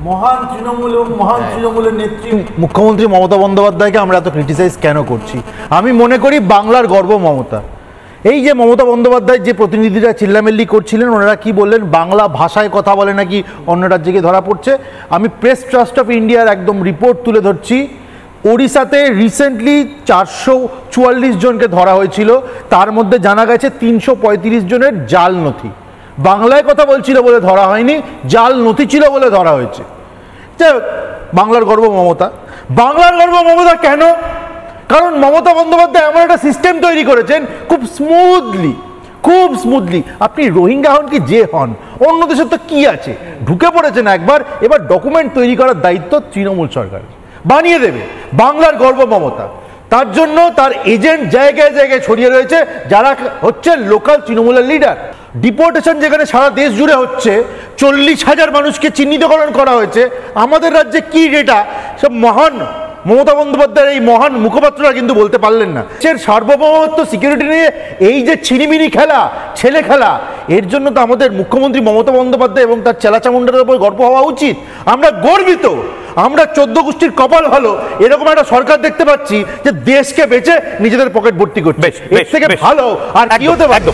মহান তৃণমূল এবং মহান তৃণমূলের নেত্রী মুখ্যমন্ত্রী মমতা বন্দ্যোপাধ্যায়কে আমরা এত ক্রিটিসাইজ কেন করছি? আমি মনে করি বাংলার গর্ব মমতা। এই যে মমতা বন্দ্যোপাধ্যায় যে প্রতিনিধিরা চিল্লামিল্লি করছিলেন, ওনারা কি বললেন, বাংলা ভাষায় কথা বলে নাকি অন্য রাজ্যে গিয়ে ধরা পড়ছে। আমি প্রেস ট্রাস্ট অফ ইন্ডিয়ার একদম রিপোর্ট তুলে ধরছি। ওড়িশাতে রিসেন্টলি 444 জনকে ধরা হয়েছিল, তার মধ্যে জানা গেছে 335 জনের জাল নথি। বাংলায় কথা বলছিল বলে ধরা হয়নি, জাল নথি ছিল বলে ধরা হয়েছে। বাংলার গর্ব মমতা। বাংলার গর্ব মমতা কেন? কারণ মমতা বন্দ্যোপাধ্যায় এমন একটা সিস্টেম তৈরি করেছেন খুব স্মুথলি। আপনি রোহিঙ্গা হন কি যে হন, অন্য দেশের তো কি আছে, ঢুকে পড়েছেন একবার, এবার ডকুমেন্ট তৈরি করার দায়িত্ব তৃণমূল সরকার, বানিয়ে দেবে। বাংলার গর্ব মমতা। তার জন্য তার এজেন্ট জায়গায় জায়গায় ছড়িয়ে রয়েছে, যারা হচ্ছে লোকাল তৃণমূলের লিডার। ডিপোর্টেশন যেখানে সারা দেশ জুড়ে হচ্ছে, 40,000 মানুষকে চিহ্নিতকরণ করা হয়েছে। আমাদের রাজ্যে কি ডেটা, সব মহান মমতা বন্দ্যোপাধ্যায়ের এই মহান মুখপাত্ররা কিন্তু বলতে পারলেন না। সার্বভৌমত্ব সিকিউরিটি নিয়ে এই যে ছিনিমিনি খেলা, ছেলে খেলা, এর জন্য তো আমাদের মুখ্যমন্ত্রী মমতা বন্দ্যোপাধ্যায় এবং তার চেলাচামুন্ডার উপর গর্ব হওয়া উচিত। আমরা গর্বিত, আমরা 14 গোষ্ঠীর কপাল ভালো, এরকম একটা সরকার দেখতে পাচ্ছি যে দেশকে বেচে নিজেদের পকেট ভর্তি করছে। এর থেকে ভালো আর কি হতে পারে?